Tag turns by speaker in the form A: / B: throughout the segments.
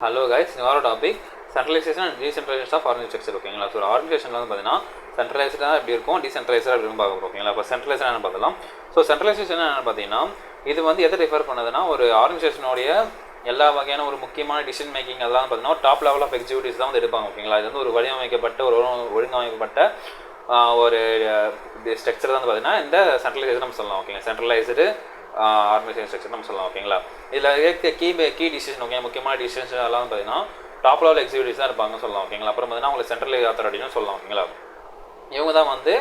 A: Hello guys, இன்னொரு topic centralisation and decentralisation of organisation. ஓகேங்களா? So ஒரு ஆர்கனைசேஷன் வந்து பார்த்தீங்கன்னா சென்ட்ரலைஸ்டாக எப்படி இருக்கும், டீசென்ட்ரலைஸ்டாக எப்படி பார்க்க போகிறோம். ஓகேங்களா? இப்போ சென்ட்ரலைசேஷன் என்ன பார்த்தலாம். ஸோ சென்ட்ரலைசேஷன் என்ன பார்த்தீங்கன்னா, இது வந்து எதை ரிஃபர் பண்ணுதுன்னா, ஒரு ஆர்கனைசேஷனுடைய எல்லா வகையான ஒரு முக்கியமான டிசிஷன் மேக்கிங் அதெல்லாம் பார்த்தீங்கன்னா ஒரு டாப் லெவல் ஆஃப் எக்ஸிக்யூட்டிவ்ஸ் தான் வந்து எடுப்பாங்க. ஓகேங்களா? இது வந்து ஒரு வடிவமைக்கப்பட்ட ஒரு ஒழுங்கமைக்கப்பட்ட ஒரு ஸ்ட்ரக்சர் தான் வந்து பார்த்தீங்கன்னா இந்த சென்ட்ரலைசேஷன் நம்ம சொல்லலாம். ஓகேங்களா? சென்ட்ரலைஸ்டு ஆர்கனைசேஷன் ஸ்ட்ரக்சர் நம்ம சொல்லலாம். ஓகேங்களா? இதில் இருக்க கீ டிசிஷன், ஓகே, முக்கியமான டிசிஷன்ஸ் எல்லாம் பார்த்தீங்கன்னா டாப் லெவல் எக்ஸிக்யூட்டிவ்ஸ் தான் இருப்பாங்க சொல்லலாம். ஓகேங்களா? அப்புறம் பார்த்தீங்கன்னா அவங்களை சென்ட்ரல் அத்தாரிட்டின்னு சொல்லலாம். ஓகேங்களா? இவங்க தான் வந்து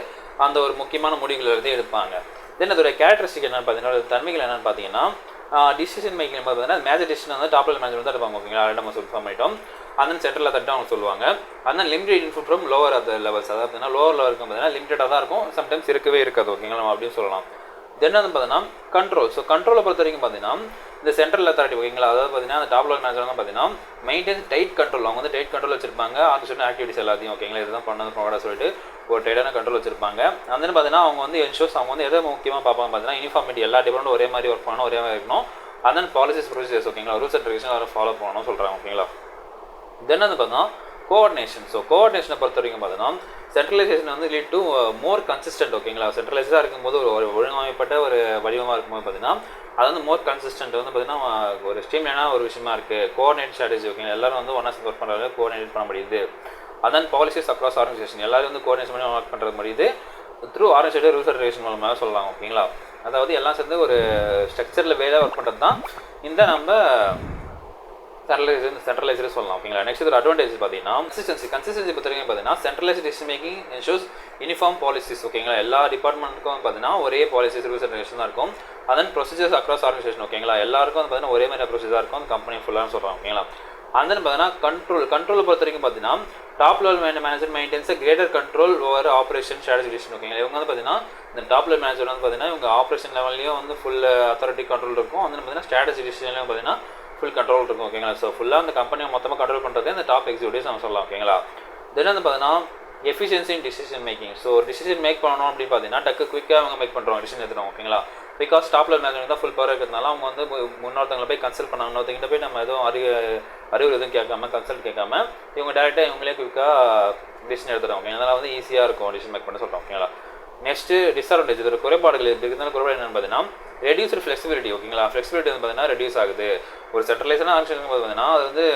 A: அந்த ஒரு முக்கியமான முடிவுகள் எழுதி எடுப்பாங்க. தென் அதோட கேரக்டரிஸ்டிக் என்னென்னு பார்த்தீங்கன்னா, தன்மைகள் என்னென்னு பார்த்தீங்கன்னா, டிசிஷன் மேக்கிங் பார்த்தீங்கன்னா மேஜர் டிசிஷன் வந்து டாப் லெவல் மேனேஜ்மெண்ட் தான் இருப்பாங்க. ஓகேங்களா? ஆல்ரெடி நம்ம சொல்ல பண்ணிட்டோம். அந்த சென்ட்ரல் அத்தாரிட்டி அவங்க சொல்லுவாங்க. அந்த limited input from lower other levels, அதாவது பார்த்தீங்கன்னா லோவர் லெவல் இருக்கும் பார்த்தீங்கன்னா லிமிட்டடாக தான் இருக்கும், சம்டைம்ஸ் இருக்கவே இருக்காது. ஓகேங்களா? நம்ம அப்படின்னு சொல்லலாம். தென் வந்து பார்த்தீங்கன்னா கண்ட்ரோல். ஸோ கண்ட்ரோலை பொறுத்த வரைக்கும் பார்த்தீங்கன்னா இந்த சென்ட்ரல் அத்தாரிட்டி, ஓகேங்களா, அதாவது பார்த்தீங்கன்னா அந்த டாப் லெவல் மேனேஜர் தான் பார்த்தீங்கன்னா மெயின்டைன் டைட் கண்ட்ரோல். அவங்க வந்து டைட் கண்ட்ரோல் வச்சிருப்பாங்க ஆர்கனைசேஷன் ஆக்டிவிட்டிஸ் எல்லாத்தையும். ஓகேங்களா? இதுதான் பண்ணது ப்ரொவைடாக சொல்லிட்டு ஒரு டைட்டான கண்ட்ரோல் வச்சிருப்பாங்க. அந்த பார்த்தீங்கன்னா அவங்க வந்து என்ஷோர்ஸ், அவங்க வந்து எதை முக்கியமாக பார்ப்பாங்க பார்த்தீங்கன்னா யூனிஃபார்மிட்டி, எல்லா டிபார்ட்மெண்ட்டும் ஒரே மாதிரி ஒர்க் பண்ணணும், ஒரே மாதிரி இருக்கணும். அந்த பாலிசிஸ் ப்ரொசீஜர்ஸ், ஓகேங்களா, ரூல்ஸ் அண்ட் ரெகுலேஷன் அதை ஃபாலோ பண்ணணும் சொல்கிறாங்க. ஓகேங்களா? தென் வந்து பார்த்தீங்கன்னா கோஆர்டினேஷன். ஸோ கோஆர்டினேஷனை பொறுத்த வரைக்கும் பார்த்தீங்கன்னா சென்ட்ரலைசேஷன் வந்து லீட் டு மோர் கன்சிஸ்டன்ட். ஓகேங்களா? சென்ட்ரலைஸாக இருக்கும்போது ஒரு ஒழுங்கமைப்பட்ட ஒரு வடிவமாக இருக்கும்போது பார்த்தீங்கன்னா அது வந்து மோர் கன்சிஸ்டன்ட் வந்து பார்த்தீங்கன்னா ஒரு ஸ்ட்ரீம்லைனாக ஒரு விஷயமா இருக்குது. கோஆர்டினேட் ஸ்ட்ராட்டஜி, ஓகேங்களா, எல்லாரும் வந்து ஒன்றா சேர்ந்து ஒர்க் பண்ணுறது கோஆர்டினேட் பண்ண முடியுது. அதன் பாலிசிஸ் அக்ராஸ் ஆர்கனைசேஷன் எல்லாரும் வந்து கோஆர்டினேஷன் பண்ணி ஒர்க் பண்ணுறது முடியுது through organisation rules and regulation மூலமாக சொல்லலாம். ஓகேங்களா? அதாவது எல்லாம் சேர்ந்து ஒரு ஸ்ட்ரக்சரில் வேலையாக ஒர்க் பண்ணுறது தான் இந்த நம்ம சென்ட்ரலைஸ்டு சொல்லலாம். ஓகேங்களா? நெக்ஸ்ட் ஒரு அட்வான்டேஜ் பார்த்தீங்கன்னா கன்சிஸ்டன்சி பொறுத்த வரைக்கும் பார்த்தீங்கன்னா centralised decision making ensures uniform policies. ஓகேங்களா? எல்லா டிபார்ட்மெண்ட்டுக்கும் பார்த்தீங்கன்னா ஒரே பாலிசிஸ் ரூல்ஸ் அண்ட் ரெகுலேஷன் தான் இருக்கும். அதன் ப்ரொசீஜர்ஸ் அக்ராஸ் ஆர்கனைசேஷன். ஓகேங்களா? எல்லாருக்கும் வந்து பார்த்தீங்கன்னா ஒரே மாதிரி ப்ரொசீஜராக இருக்கும் அந்த கம்பெனி ஃபுல்லாக சொல்கிறாங்க. ஓகேங்களா? அந்த பார்த்தீங்கன்னா கண்ட்ரோலை பொறுத்த வரைக்கும் பார்த்தீங்கன்னா top level manager maintenance greater control over operation strategy decision. ஓகேங்களா? இவங்க வந்து பார்த்தீங்கன்னா இந்த டாப் லெவல் மேனேஜர் வந்து பார்த்தீங்கன்னா இவங்க ஆப்ரேஷன் லெவல்லையும் வந்து ஃபுல் அத்தாரிட்டி கண்ட்ரோல் இருக்கும். வந்து பார்த்தீங்கன்னா ஸ்ட்ராட்டஜி டிசிஷன்லையும் பார்த்தீங்கன்னா ஃபுல் கண்ட்ரோல் இருக்கும். ஓகேங்களா? ஸோ ஃபுல்லாக அந்த கம்பெனியை மொத்தமாக கண்ட்ரோல் பண்ணுறது இந்த டாப் எக்ஸிக்யூட்டிவ்ஸ் நம்ம சொல்லலாம். ஓகேங்களா? தென் வந்து பார்த்தீங்கன்னா efficiency in decision making. So decision make பண்ணணும் அப்படின்னு பார்த்தீங்கன்னா டக்கு குயிக்காக அவங்க மேக் பண்ணுறோம், டிசிஷன் எடுத்துகிறோம். ஓகேங்களா? பிகாஸ் டாப் லெவல் மேனேஜர் தான் ஃபுல் பவர் இருக்கிறதுனால அவங்க வந்து முன்னொருத்தவங்களை போய் கன்சல்ட் பண்ணாங்க, இன்னொருத்தங்கிட்ட போய் நம்ம எதுவும் அறிவு எதுவும் கேட்காம கன்சல்ட் கேட்காம இவங்க டேரெக்டாக இவங்களே குயிக்காக டிசிஷன் எடுத்துகிறோம். ஓகே, அதனால் வந்து ஈஸியாக இருக்கும் டிசிஷன் மேக் பண்ண சொல்கிறோம். ஓகேங்களா? நெக்ஸ்ட்டு டிஸ்அட்வான்டேஜ், ஒரு குறைபாடுகள் இருக்குதுன்னு குறைபாடு என்னென்னு பார்த்தீங்கன்னா ரெடியூஸ்டு ஃப்ளெக்சிபிலிட்டி. ஓகேங்களா? ஃப்ளெக்சிபிலிட்டி வந்து பார்த்தீங்கன்னா ரெடியூஸ் ஆகுது. ஒரு சென்ட்ரலைஸ்டான ஆர்கனைசேஷன் போது பார்த்தீங்கன்னா அது வந்து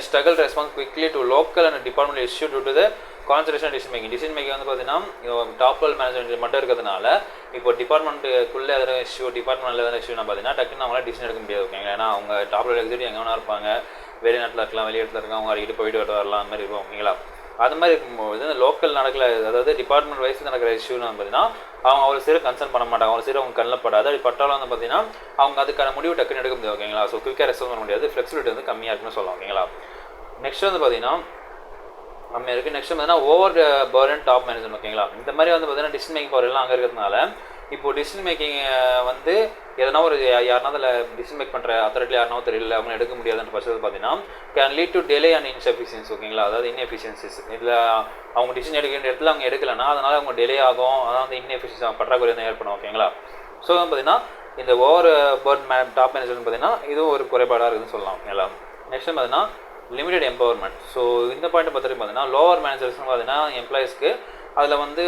A: struggle response quickly to local and department issue to to the concentration decision making வந்து பார்த்தீங்கன்னா டாப் லெவல் மேனேஜ்மெண்ட் மட்டும் இருக்கிறதுனால இப்போ டிபார்ட்மெண்ட்டுக்குள்ளே எதாவது இஷ்யூ, டிபார்ட்மெண்ட்டில் எதாவது இஷ்யூனா பார்த்தீங்கன்னா டக்குன்னு அவங்களால டிசிஷன் எடுக்க முடியாது. ஓகேங்களா? ஏன்னா அவங்க டாப் லெவல் எக்ஸிக்யூட்டிவ் எங்கே வேணா இருப்பாங்க, வெளிநாட்டில் இருக்கலாம், வெளியிடத்தில் இருக்காங்க, அவங்க அடிக்கடி போயிட்டு வரலாம், அந்த மாதிரி இருக்கும். ஓகேங்களா? அது மாதிரி இருக்கும்போது இந்த லோக்கல் நடக்கல, அதாவது டிபார்ட்மெண்ட் வைஸ் நடக்கிற இஷ்யூன்னு பார்த்தீங்கன்னா அவங்க அவ்வளோ சீரம் கன்சர்ன் பண்ண மாட்டாங்க, அவ்வளோ சீரம் அவங்க கண்ணில் படாது. அப்படி பட்டாலும் வந்து பார்த்தீங்கன்னா அவங்க அதுக்கான முடிவு டக்குன்னு எடுக்க முடியாது. ஓகேங்களா? ஸோ குயிக்காக ரெஸ்பான்ஸ் பண்ண முடியாது, ஃப்ளெக்சிபிலிட்டி வந்து கம்மியாக இருக்குன்னு சொல்லலாம். ஓகேங்களா? நெக்ஸ்ட் வந்து பார்த்தீங்கன்னா கம்மியாக இருக்குது. நெக்ஸ்ட் பார்த்தீங்கன்னா ஓவர் பர்டன் டாப் மேனேஜ்மெண்ட். ஓகேங்களா? இந்த மாதிரி வந்து பார்த்தீங்கன்னா டிசிஷன் மேக்கிங் பவர் எல்லாம் அங்கே இருக்கிறதுனால இப்போ டிசிஷன் மேக்கிங் வந்து எதனா ஒரு யாருனா அதில் டிசிஷன் மேக் பண்ணுற அத்தாரிட்டி யாருனாவும் தெரியல அவங்க எடுக்க முடியாதுன்ற பட்சத்தில் பார்த்தீங்கன்னா can lead to delay and inefficiency. ஓகேங்களா? அதாவது இன்எஃபிஷியன்சிஸ் இதில் அவங்க டிசிஷன் எடுக்க வேண்டிய இடத்துல அவங்க எடுக்கலைன்னா அதனால் அவங்க டிலே ஆகும், அதான் வந்து இன்எஃபிஷியன்சி பற்றாக்குறை தான் ஏற்படும். ஓகேங்களா? ஸோ பார்த்தீங்கன்னா இந்த ஓவர் பர்டன் டாப் மேனேஜ்மெண்ட் பார்த்தீங்கன்னா இதுவும் ஒரு குறைபாடாக இருக்குதுன்னு சொல்லலாம். ஓகேங்களா? நெக்ஸ்ட் பார்த்தீங்கன்னா லிமிடெட் எம்பவர்மெண்ட். ஸோ இந்த பாயிண்ட்டை பொறுத்த வரைக்கும் பார்த்தீங்கன்னா லோவர் மேனேஜர்ஸ்னு பார்த்தீங்கன்னா எம்ப்ளாயிஸ்க்கு அதில் வந்து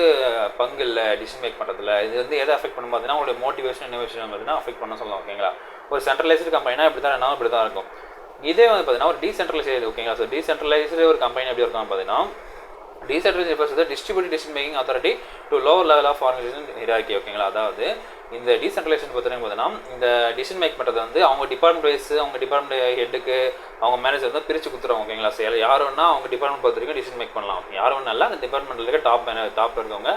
A: பங்கு இல்லை டிசிஷன் மேக் பண்ணுறதுல. இது வந்து எதை அஃபெக்ட் பண்ணணும் பார்த்தீங்கன்னா உங்களுடைய மோட்டிவேஷன் இன்னோவேஷன் பார்த்தீங்கன்னா அஃபெக்ட் பண்ண சொல்லலாம். ஓகேங்களா? ஒரு சென்ட்ரலைஸ்டு கம்பெனினா இப்படி தான் என்ன இப்படி தான் இருக்கும். இதே வந்து பார்த்தீங்கன்னா ஒரு டீசென்ட்ரலைஸ்டு. ஓகேங்களா? ஸோ டீசென்ட்ரலைஸ்டு ஒரு கம்பெனி எப்படி இருக்கும் பார்த்தீங்கன்னா decentralised distributed decision making authority to lower level of organisation hierarchy. ஓகேங்களா? அதாவது இந்த டீசென்ட்ரலைசேஷன் பொறுத்தவரைக்கும் பார்த்தீங்கன்னா இந்த டிசிஷன் மேக் பண்ணுறது வந்து அவங்க டிபார்ட்மெண்ட் வைஸ் அவங்க டிபார்ட்மெண்ட் ஹெட்டுக்கு அவங்க மேனேஜர் வந்து பிரித்து கொடுத்துருவாங்க. ஓகேங்களா? ஸோ யார் வேணா அவங்க டிபார்ட்மெண்ட் பொறுத்த வரைக்கும் டிசிஷன் மேக் பண்ணலாம். யார் வேணா இல்லை, அந்த டிபார்ட்மெண்ட்டில் இருக்க டாப் இருக்கவங்க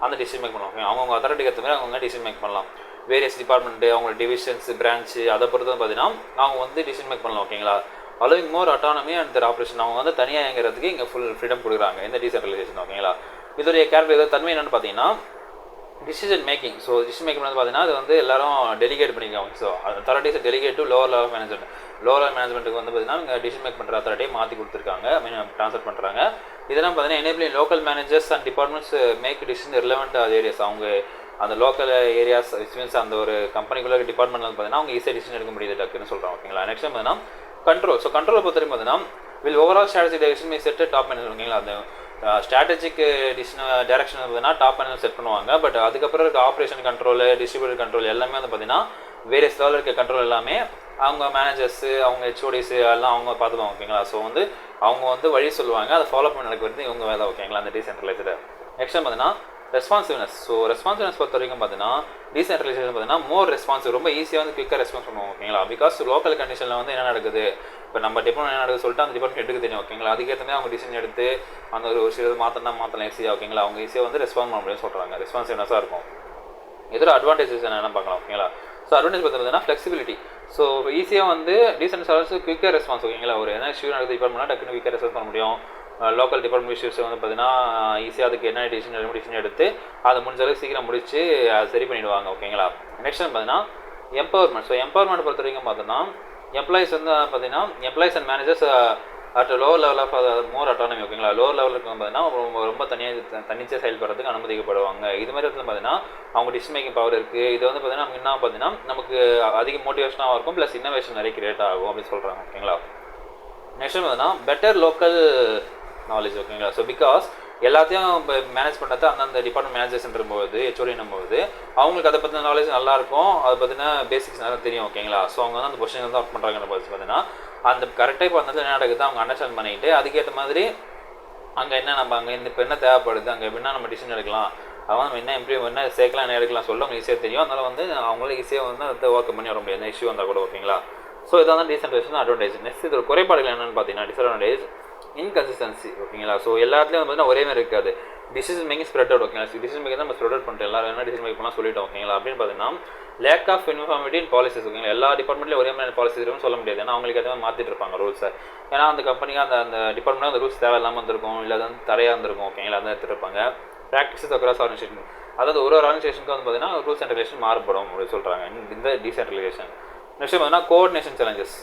A: அந்த டிசிஷன் மேக் பண்ணுவாங்க. அவங்க அத்தாரிட்டிக்கு ஏற்ற மாதிரி அவங்க டிசிஷன் மேக் பண்ணலாம். வேரியஸ் டிபார்ட்மெண்ட்டு அவங்களோட டிவிஷன்ஸ் பிரான்ச்சு அதை பொறுத்து பார்த்தீங்கன்னா அவங்க வந்து டிசிஷன் மேக் பண்ணலாம். ஓகேங்களா? Allowing more autonomy and their operation. அவங்க வந்து தனியாக இயங்கிறதுக்கு இங்கே ஃபுல் ஃப்ரீடம் கொடுக்குறாங்க இந்த டீசென்ட்ரலைசேஷன். ஓகேங்களா? இதோடைய கேரக்டர் தன்மை என்னென்னு பார்த்தீங்கன்னா decision making. So decision making வந்து பார்த்தீங்கன்னா அது வந்து எல்லாரும் டெலிகேட் பண்ணிக்குவாங்க. So authorities delegate to lower level management. Lower level மேனேஜ்மெண்ட்டுக்கு வந்து பார்த்தீங்கன்னா இங்கே டிசிஷன் மேக் பண்ணுற அத்தாரிட்டியை மாற்றி கொடுத்துருக்காங்க, ட்ரான்ஸ்ஃபர் பண்ணுறாங்க. இதெல்லாம் பார்த்தீங்கன்னா enabling local managers and departments make decision relevant areas. அவங்க அந்த லோக்கல் ஏரியாஸ் மீன்ஸ் அந்த ஒரு கம்பெனிக்குள்ள டிபார்ட்மெண்ட் வந்து பார்த்தீங்கன்னா அவங்க ஈஸியாக டிசிஷன் எடுக்க முடியுது டக்குன்னு சொல்கிறாங்க. ஓகேங்களா? நெக்ஸ்ட் பார்த்தீங்கன்னா கண்ட்ரோல். ஸோ கண்ட்ரோலை பொறுத்த வரைக்கும் பார்த்தீங்கன்னா will overall strategy direction May set top manager ஓகேங்களா. அந்த ஸ்ட்ராட்டஜிக் டைரக்ஷன் பார்த்தீங்கன்னா டாப் மேனேஜர் செட் பண்ணுவாங்க. பட் அதுக்கப்புறம் இருக்க ஆப்ரேஷன் கண்ட்ரோல், டிஸ்ட்ரிபியூட்டர் கண்ட்ரோல் எல்லாமே வந்து பார்த்தீங்கன்னா வேரியஸ் லெவலில் இருக்க கண்ட்ரோல் எல்லாமே அவங்க மேனேஜர்ஸு, அவங்க ஹெச்ஓடிஸு எல்லாம் அவங்க பார்த்துப்பாங்க ஓகேங்களா. ஸோ வந்து அவங்க வந்து வழி சொல்லுவாங்க, அதை ஃபாலோ பண்ண நடக்கிறது இவங்க வேலை ஓகேங்களா அந்த டீசென்ட்ரலைஸ்டு. நெக்ஸ்ட் பார்த்தீங்கன்னா ரெஸ்பான்சிவ்னஸ். ஸோ ரெஸ்பான்சிவ்னஸ் பொறுத்த வரைக்கும் பார்த்தீங்கன்னா டீசென்ட்ரலைசேஷன் பார்த்தீங்கன்னா மோர் ரெஸ்பான்சிவ், ரொம்ப ஈஸியாக வந்து குயிக்காக ரெஸ்பான்ஸ் பண்ணுவோம் ஓகேங்களா. பிகாஸ் லோக்கல் கண்டிஷனில் வந்து என்ன நடக்குது, இப்போ நம்ம டிபார்ட்மெண்ட் என்ன நடக்குது சொல்லிட்டு அந்த டிபார்ட்மெண்ட் எடுக்க தெரியும் ஓகேங்களா. அதுக்கேற்ற மாதிரி அவங்க டிசிஷன் எடுத்து அந்த ஒரு சிலது மாற்றலாம் ஈஸியாக ஓகேங்களா. அவங்க ஈஸியாக வந்து ரெஸ்பான்ஸ் பண்ண முடியும்னு சொல்கிறாங்க. ரெஸ்பான்சிவ்னஸாக இருக்கும். இதோட அட்வான்டேஜஸ் என்ன பார்க்கலாம் ஓகேங்களா. ஸோ அட்வான்டேஜ் பார்த்தீங்கன்னா ஃப்ளெக்சிபிலிட்டி. ஸோ ஈஸியாக வந்து டீசென்ட்ரலைஸ்டு குயிக்காக ரெஸ்பான்ஸ் ஓகேங்களா. ஒரு என்ன இஷ்யூ நடக்குது டிபார்ட்மெண்ட்னா டக்குன்னு குயிக்காக ரெஸ்பான்ஸ் பண்ண முடியும். லோக்கல் டிபார்ட்மெண்ட் இஷ்யூஸ் வந்து பார்த்தீங்கன்னா ஈஸியாக அதுக்கு என்ன டிசிஷன் எடுத்து அதை முடிஞ்ச அளவுக்கு சீக்கிரம் முடிச்சு அதை சரி பண்ணிவிடுவாங்க ஓகேங்களா. நெக்ஸ்ட் பார்த்தீங்கன்னா எம்பவர்மெண்ட். ஸோ எம்பவர்மெண்ட் பொறுத்த வரைக்கும் பார்த்தோன்னா எம்ப்ளாயிஸ் வந்து பார்த்தீங்கன்னா employees and managers at lower level of more autonomy ஓகேங்களா. லோவர் லெவலுக்கு பார்த்தீங்கன்னா ரொம்ப தனிச்சையாக செயல்படுறதுக்கு அனுமதிக்கப்படுவாங்க. இது மாதிரி இடத்துல பார்த்தீங்கன்னா அவங்க டிசிஷன் மேக்கிங் பவர் இருக்குது. இது வந்து பார்த்தீங்கன்னா நமக்கு என்ன பார்த்தீங்கன்னா நமக்கு அதிக மோட்டிவேஷனாகவும் இருக்கும், ப்ளஸ் இன்னோவேஷன் நிறைய கிரியேட் ஆகும் அப்படின்னு சொல்கிறாங்க ஓகேங்களா. நெக்ஸ்ட் பார்த்தீங்கன்னா பெட்டர் லோக்கல் நாலேஜ் ஓகேங்களா. ஸோ பிகாஸ் எல்லாத்தையும் இப்போ மேனேஜ் பண்ணுறது அந்தந்த டிபார்ட்மெண்ட் மேனேஜர்ஸ்ன்ற போது ஹெச்ஓடினும் போது அவங்களுக்கு அதை பற்றின நாலேஜ் நல்லாயிருக்கும், அதை பற்றின பேசிக்ஸ் நல்லா தெரியும் ஓகேங்களா. ஸோ அவங்க வந்து அந்த பொசிஷன் தான் ஒர்க் பண்ணுறாங்கன்ற போது பார்த்தீங்கன்னா அந்த கரெக்டாக இப்போ அந்த என்ன நடக்குது அவங்க அண்டர்ஸ்டாண்ட் பண்ணிவிட்டு அதுக்கேற்ற மாதிரி அங்கே என்ன நம்ம அங்கே இப்போ என்ன தேவைப்படுது, அங்கே எப்படின்னா நம்ம டிசிஷன் எடுக்கலாம், அவன் நம்ம என்ன இம்ப்ரூவ் என்ன சேர்க்கலாம் என்ன எடுக்கலாம் சொல்ல அவங்க ஈஸியாக தெரியும். அதனால் வந்து அவங்களும் ஈஸியாக வந்து அதை ஒர்க் பண்ணி வர முடியாது, இஷ்யூ வந்தால் கூட ஓகேங்களா. ஸோ இதான் தான் டீசென்ட்ரலைசேஷன் அட்வான்டேஜ். நெக்ஸ்ட் இது ஒரு குறைபாடுகள் என்னென்னு பார்த்தீங்கன்னா டிஸ்அட்வான்டேஜ் இன்கன்சிஸ்டன்சி ஓகேங்களா. ஸோ எல்லாத்துலேயும் வந்து பார்த்தீங்கன்னா ஒரே மாதிரி இருக்காது. டிசிஷன் மேக்கிங் ஸ்ப்ரெட் அவுட் ஓகேங்களா. டிசிஷன் மேக்கிங் தான் நம்ம ஸ்ப்ரெட் அவுட் பண்ணிட்டு எல்லாரும் என்ன டிசிஷன் மேக் பண்ணலாம் சொல்லிட்டோம் ஓகேங்களா. அப்படின்னு பார்த்தீங்கன்னா lack of uniformity in policies ஓகேங்களா. எல்லா டிபார்ட்மெண்ட்லேயும் ஒரே மாதிரி பாலிசிஸ் இருக்குன்னு சொல்ல முடியாது, ஏன்னா அவங்களுக்கு எதாவது மாற்றிட்டு இருப்பாங்க ரூல்ஸை. ஏன்னா அந்த கம்பெனிக்கு அந்த டிபார்ட்மெண்ட் அந்த ரூல்ஸ் தேவையில்லாமல் இருந்திருக்கும், இல்லை அது வந்து தரையாக இருந்திருக்கும் ஓகேங்களா. அதை எடுத்துகிட்டு இருப்பாங்க. ப்ராக்டிஸஸ் அக்ராஸ் ஆர்கனைசேஷன், அதாவது ஒரு ஆர்கனைசேஷனுக்கு வந்து பார்த்தீங்கன்னா ரூல்ஸ் அண்ட் ரெகுலேஷன் மாறுபடும் அப்படின்னு சொல்கிறாங்க இந்த டீசென்ட்ரலைசேஷன். நெக்ஸ்ட் பார்த்தீங்கன்னா கோஆர்டினேஷன் சேலஞ்சஸ்.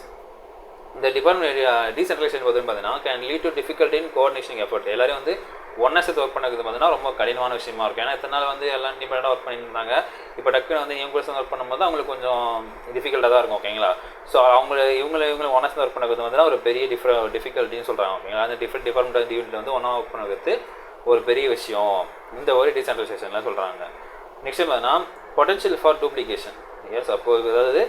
A: இந்த டிபார்ட்மெண்ட் டீசென்ட்ரலைசேஷன் பார்த்தீங்கன்னா can lead to difficulty in coordination effort. எல்லாரும் வந்து ஒன்றா சேர்த்து ஒர்க் பண்ணுறது பார்த்தீங்கன்னா ரொம்ப கடினமான விஷயமா இருக்கும். ஏன்னா இத்தனை நாள் வந்து எல்லாம் டிஃபரெண்டாக ஒர்க் பண்ணியிருந்தாங்க. இப்போ டக்குன்னு வந்து இவங்க கூட ஒர்க் பண்ணும்போது அவங்களுக்கு கொஞ்சம் டிஃபிகல்ட்டாக தான் இருக்கும் ஓகேங்களா. ஸோ இவங்களை ஒன்றா சேர்ந்து ஒர்க் பண்ணுறது வந்து ஒரு பெரிய டிஃபிகல்ட்டின்னு சொல்கிறாங்க ஓகேங்களா. அந்த டிபார்ட்மெண்ட் யூனிட் வந்து ஒன்றா ஒர்க் பண்ணுறது ஒரு பெரிய விஷயம் இந்த ஒரு டீசென்ட்ரலைசேஷன்லாம் சொல்கிறாங்க. நெக்ஸ்ட் பார்த்தீங்கன்னா பொட்டன்ஷியல் ஃபார் டூப்ளிகேஷன். எஸ் அப்போ அதாவது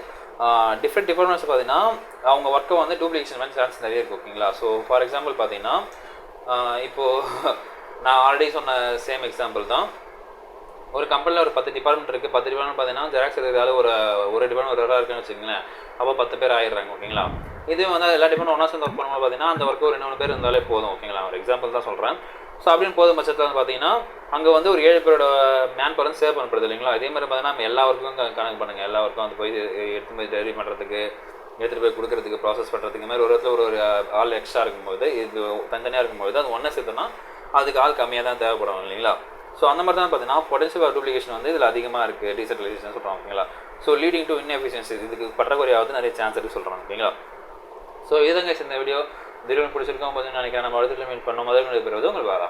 A: டிஃப்ரெண்ட் டிபார்ட்மெண்ட்ஸ் பார்த்தீங்கன்னா அவங்க ஒர்க்கை வந்து டூப்ளிகேஷன் மாதிரி சான்ஸ் நிறைய இருக்குது ஓகேங்களா. ஸோ ஃபார் எக்ஸாம்பிள் பார்த்தீங்கன்னா இப்போது நான் ஆல்ரெடி சொன்ன சேம் எக்ஸாம்பிள் தான். ஒரு கம்பெனியில் ஒரு 10 டிபார்ட்மெண்ட் இருக்குது. 10 டிபார்ட்மெண்ட் பார்த்தீங்கன்னா ஜெராக்ஸ் எடுக்கிறதால ஒரு டிபார்ட்மெண்ட் ஒரு இருக்குன்னு வச்சுக்கோங்களேன். அப்போ 10 பேர் ஆயிடுறாங்க ஓகேங்களா. இதே வந்து எல்லா டிபார்ட்மெண்ட் ஒன்றா சேர்ந்து ஒர்க் பண்ணும்போது பார்த்தீங்கன்னா அந்த ஒர்க்கு ஒரு 2 பேர் இருந்தாலே போதும் ஓகேங்களா. ஒரு எக்ஸாம்பிள் தான் சொல்கிறேன். ஸோ அப்படின்னு போதும் பட்சத்தில் வந்து பார்த்தீங்கன்னா அங்கே வந்து ஒரு 7 பேரோட மேன் பவர் வந்து சேவ் பண்ணப்படுது இல்லைங்களா. இதே மாதிரி பார்த்தீங்கன்னா நம்ம எல்லா ஒர்க்கும் கணக்கு பண்ணுங்கள். எல்லா ஒர்க்கும் வந்து போய் எடுத்து போய் டெலிவரி பண்ணுறதுக்கு, எடுத்துகிட்டு போய் கொடுக்குறதுக்கு, ப்ராசஸ் பண்ணுறதுக்கு மாதிரி ஒரு இடத்துல ஒரு ஆள் எக்ஸ்ட்ரா இருக்கும்போது இது தனித்தனியாக இருக்கும்போது அது ஒன்றா சேர்த்துனா அதுக்கு ஆள் கம்மியாக தான் தேவைப்படும் இல்லைங்களா. ஸோ அந்த மாதிரி தான் பார்த்தீங்கன்னா பொட்டன்ஷியல் ஆஃப் டூப்ளிகேஷன் வந்து இதில் அதிகமாக இருக்குது டீசென்ட்ரலைசேஷன் சொல்கிறாங்க ஓகேங்களா. ஸோ லீடிங் டு இன்எஃபிஷியன்சி, இதுக்கு பற்றாக்குறையாவது நிறைய சான்ஸ் இருக்குது சொல்கிறாங்க ஓகேங்களா. ஸோ இதுங்க இந்த வீடியோ திடீர்னு பிடிச்சிருக்கோம் பார்த்தீங்கன்னா நினைக்கிறேன். நம்ம அடுத்த மீட் பண்ணோம் முதல் பெறுவது உங்களுக்கு வேறு.